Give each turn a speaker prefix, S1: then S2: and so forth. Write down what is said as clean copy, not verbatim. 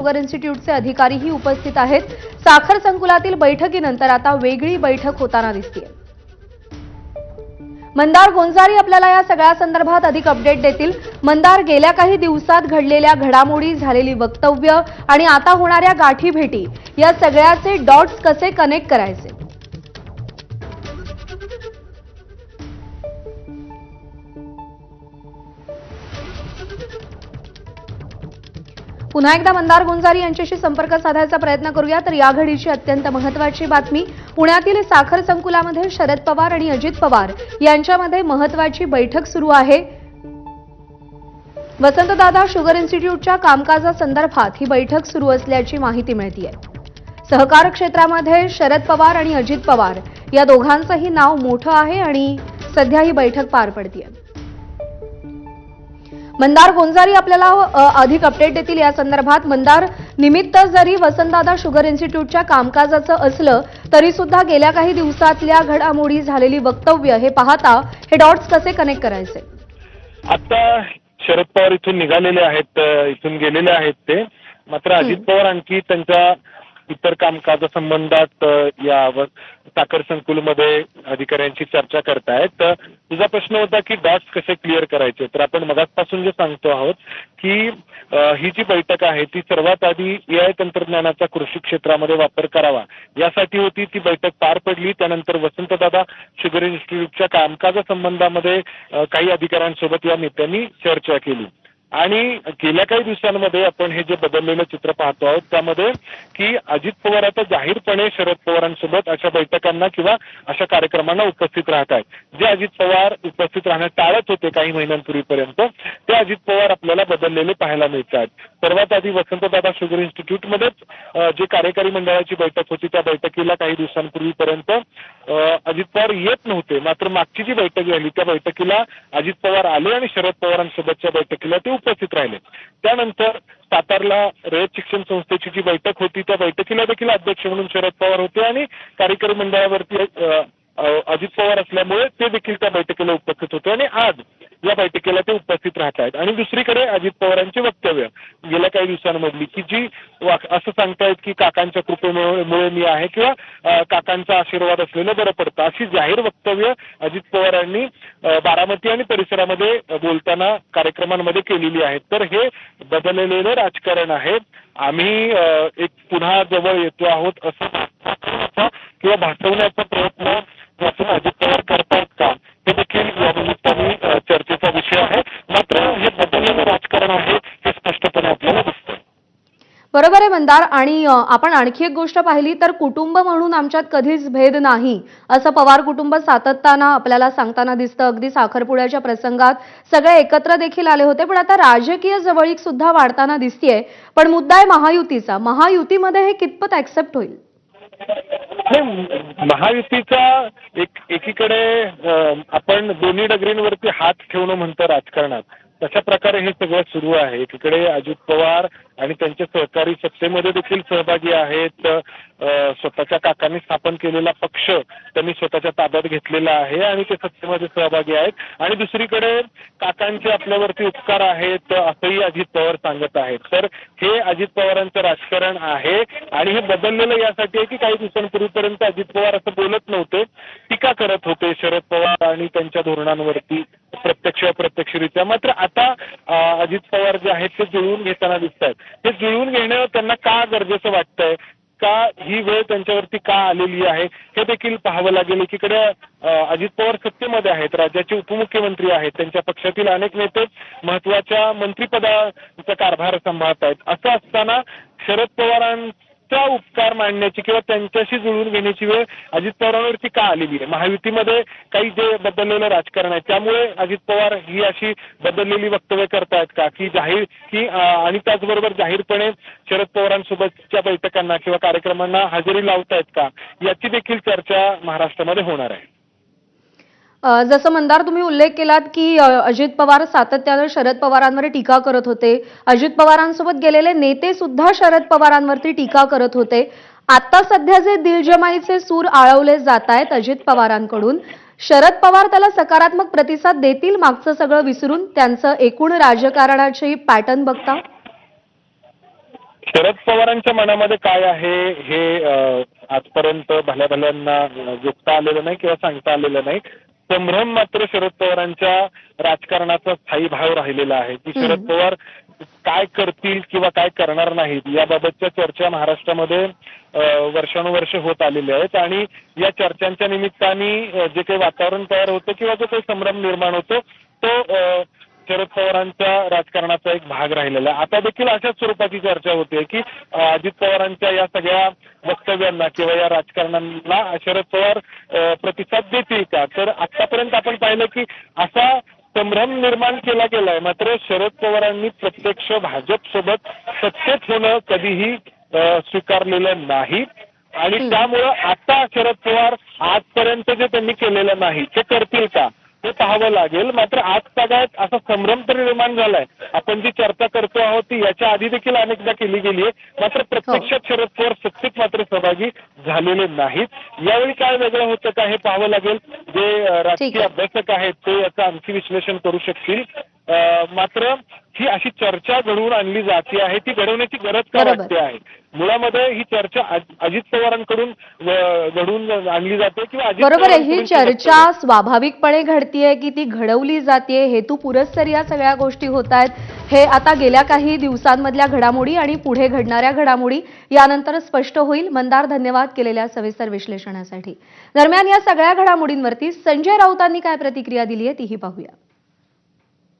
S1: Sugar इन्स्टिट्यूटचे अधिकारीही उपस्थित आहेत। साखर संकुलातील बैठकीनंतर आता वेगळी बैठक होताना दिसते। मंदार गोंजारी आपल्याला या सगळ्या संदर्भात अधिक अपडेट देतील। मंदार, गेल्या काही दिवसात घडलेल्या घडामोडी, झालेली वक्तव्य आणि आता होणाऱ्या गाठी भेटी या सगळ्याचे डॉट्स कसे कनेक्ट करायचे? पुन्हा एकदा मंदार गोंजारी यांच्याशी संपर्क साधायचा प्रयत्न करूया। तर या घडीची अत्यंत महत्त्वाची बातमी, पुण्यातील साखर संकुलामध्ये शरद पवार आणि अजित पवार यांच्यामध्ये महत्त्वाची बैठक सुरू आहे। वसंतदादा शुगर इन्स्टिट्यूटच्या कामकाजासंदर्भात ही बैठक सुरू असल्याची माहिती मिळतेय। सहकार क्षेत्रामध्ये शरद पवार आणि अजित पवार या दोघांचंही नाव मोठं आहे आणि सध्या ही बैठक पार पडतेय। मंदार गोंजारी आपल्याला अधिक अपडेट देतील या संदर्भात। मंदार, निमित्त जरी वसंतदादा शुगर इन्स्टिट्यूटच्या कामकाजाचं असलं तरी सुद्धा गेल्या काही दिवसातल्या घडामोडी, झालेली वक्तव्य हे पाहता हे डॉट्स कसे कनेक्ट करायचे?
S2: आता शरद पवार इथून निघालेले आहेत, इथून गेलेले आहेत ते, मात्र अजित पवार आणखी त्यांच्या इतर कामकाजासंबंधात या साखर संकुलमध्ये अधिकाऱ्यांची चर्चा करतायत। तर तुझा प्रश्न होता की डॉट्स कसे क्लिअर करायचे, तर आपण मगाचपासून जे सांगतो आहोत की ही जी बैठक आहे ती सर्वात आधी AI तंत्रज्ञानाचा कृषी क्षेत्रामध्ये वापर करावा यासाठी होती। ती बैठक पार पडली, त्यानंतर वसंतदादा शुगर इन्स्टिट्यूटच्या कामकाजासंबंधामध्ये काही अधिकाऱ्यांसोबत या नेत्यांनी चर्चा केली आणि गेल्या काही दिवसांमध्ये आपण हे जे बदललेलं चित्र पाहतो आहोत त्यामध्ये की अजित पवार आता जाहीरपणे शरद पवारांसोबत अशा बैठकांना किंवा अशा कार्यक्रमांना उपस्थित राहत आहेत। जे अजित पवार उपस्थित राहणं टाळत होते काही महिन्यांपूर्वीपर्यंत, ते अजित पवार आपल्याला बदललेले पाहायला मिळतात। सर्वात आधी वसंतदादा शुगर इन्स्टिट्यूटमध्येच जे कार्यकारी मंडळाची बैठक होती त्या बैठकीला काही दिवसांपूर्वीपर्यंत अजित पवार येत नव्हते, मात्र मागची जी बैठक झाली त्या बैठकीला अजित पवार आले आणि शरद पवारांसोबतच्या बैठकीला ते उपस्थित राहिले। त्यानंतर सातारला रयत शिक्षण संस्थेची जी बैठक होती त्या बैठकीला देखील अध्यक्ष म्हणून शरद पवार होते आणि कार्यकारी मंडळावरती अजित पवार असल्यामुळे ते देखील त्या बैठकीला उपस्थित होते आणि आज या बैठकीला ते उपस्थित राहत आहेत। आणि दुसरीकडे अजित पवारांची वक्तव्य गेल्या काही दिवसांमधली की जी असं सांगतायत की काकांच्या कृपेमुळे मी आहे किंवा काकांचा आशीर्वाद असलेलं बरं पडतं, अशी जाहीर वक्तव्य अजित पवारांनी बारामती आणि परिसरामध्ये बोलताना कार्यक्रमांमध्ये केलेली आहेत। तर हे बदललेलं राजकारण आहे। आम्ही एक पुन्हा जवळ येतो आहोत असं किंवा भासवण्याचा प्रयत्न अजित पवार करतात का, हे देखील या निमित्ताने चर्चेचा विषय आहे। मात्र हे बदललेलं राजकारण आहे हे स्पष्टपणे आपल्याला दिसतं।
S1: बरोबर आहे मंदार, आणि आपण आणखी एक गोष्ट पाहिली तर कुटुंब म्हणून आमच्यात कधीच भेद नाही असं पवार कुटुंब सातत्यानं आपल्याला सांगताना दिसतं। अगदी साखरपुड्याच्या प्रसंगात सगळे एकत्र देखील आले होते, पण आता राजकीय जवळीक सुद्धा वाढताना दिसतेय। पण मुद्दा आहे महायुतीचा, महायुतीमध्ये हे कितपत ऍक्सेप्ट होईल?
S2: महायुतीचा एकीकडे आपण दोन्ही डगरींवरती हात ठेवणं म्हणतो राजकारणात, तशा प्रकारे हे सगळं सुरू आहे। एकीकडे अजित पवार आणि त्यांचे सहकारी सत्तेमध्ये देखील सहभागी आहेत, स्वतःच्या काकांनी स्थापन केलेला पक्ष त्यांनी स्वतःच्या ताब्यात घेतलेला आहे आणि ते सत्तेमध्ये सहभागी आहेत। आणि दुसरीकडे काकांचे आपल्यावरती उपकार आहेत असंही अजित पवार सांगत आहेत। तर हे अजित पवारांचं राजकारण आहे आणि हे बदललेलं यासाठी आहे की काही दिवसांपूर्वीपर्यंत अजित पवार असं बोलत नव्हते, टीका करत होते शरद पवार आणि त्यांच्या धोरणांवरती प्रत्यक्ष अप्रत्यक्षरित्या। मात्र आता अजित पवार जे आहेत ते जुळवून घेताना दिसत आहेत। हे जुळवून घेणं त्यांना का गरजेचं वाटतंय, का ही वेळ त्यांच्यावरती का आलेली आहे हे देखील पाहावं लागेल। एकीकडे अजित पवार सत्तेमध्ये आहेत, राज्याचे उपमुख्यमंत्री आहेत, त्यांच्या पक्षातील अनेक नेते महत्वाच्या मंत्रिपदाचा कारभार सांभाळत आहेत। असं असताना शरद पवारांचा उपकार मांडण्याची किंवा त्यांच्याशी जुळवून घेण्याची वेळ अजित पवारांवरती का आलेली आहे? महायुतीमध्ये काही जे बदललेलं राजकारण आहे त्यामुळे अजित पवार ही अशी बदललेली वक्तव्य करतायत का की जाहीर की आणि त्याचबरोबर जाहीरपणे शरद पवारांसोबतच्या बैठकांना किंवा कार्यक्रमांना हजेरी लावतायत का, याची देखील चर्चा महाराष्ट्रामध्ये होणार आहे।
S1: जसं मंदार तुम्ही उल्लेख केलात की अजित पवार सातत्यानं शरद पवारांवर टीका करत होते, अजित पवारांसोबत गेलेले नेते सुद्धा शरद पवारांवरती टीका करत होते। आता सध्या जे दिलजमाईचे सूर आळवले जात आहेत अजित पवारांकडून, शरद पवार त्याला सकारात्मक प्रतिसाद देतील मागचं सगळं विसरून, त्यांचं एकूण राजकारणाची पॅटर्न बघता?
S2: शरद पवारांच्या मनामध्ये काय आहे हे आजपर्यंत भल्याभल्यांना जोखता आलेलं नाही किंवा सांगता आलेलं नाही. संभ्रम मात्र शरद पवारांच्या राजकारणाचा स्थायी भाव राहिलेला आहे की शरद पवार काय करतील किंवा काय करणार नाहीत याबाबतच्या चर्चा महाराष्ट्रामध्ये वर्षानुवर्ष होत आलेल्या आहेत आणि या चर्चांच्या निमित्ताने जे काही वातावरण तयार होतं किंवा जो काही संभ्रम निर्माण होतो तो शरद पवारांच्या राजकारणाचा एक भाग राहिलेला आहे. आता देखील अशाच स्वरूपाची चर्चा होते की अजित पवारांच्या या सगळ्या वक्तव्यांना किंवा या राजकारणाला शरद पवार प्रतिसाद देतील का. तर आतापर्यंत आपण पाहिलं की असा संभ्रम निर्माण केला गेलाय, मात्र शरद पवारांनी प्रत्यक्ष भाजपसोबत सत्तेत होणं कधीही स्वीकारलेलं नाही आणि त्यामुळं आता शरद पवार आजपर्यंत जे त्यांनी केलेलं नाही ते करतील का हे पाहावं लागेल. मात्र आज सगळ्यात असा संभ्रम तरी निर्माण झालाय. आपण जी चर्चा करतो आहोत ती याच्या आधी देखील अनेकदा केली गेली आहे, मात्र प्रत्यक्षात शरद पवार सत्तेत मात्र सहभागी झालेले नाहीत. यावेळी काय वेगळं होतं का हे पाहावं लागेल. जे राजकीय अभ्यासक आहेत ते याचं आणखी विश्लेषण करू शकतील. मात्र ही अशी चर्चा घडवून आणली जाते आहे, ती घडवण्याची गरज का वाटते आहे. मुळामध्ये ही चर्चा अजित पवारांकडून घडवून आणली जाते किंवा अजित
S1: बरोबर आहे. ही चर्चा स्वाभाविकपणे घडतीये की ती घडवली जाते, हेतू पुरस्सर या सगळ्या गोष्टी होत आहेत, हे आता गेल्या काही दिवसांमधल्या घडामोडी आणि पुढे घडणाऱ्या घडामोडी यानंतर स्पष्ट होईल. मंदार, धन्यवाद केलेल्या सविस्तर विश्लेषणासाठी. दरम्यान या सगळ्या घडामोडींवरती संजय राऊतांनी काय प्रतिक्रिया दिली आहे तीही पाहूया.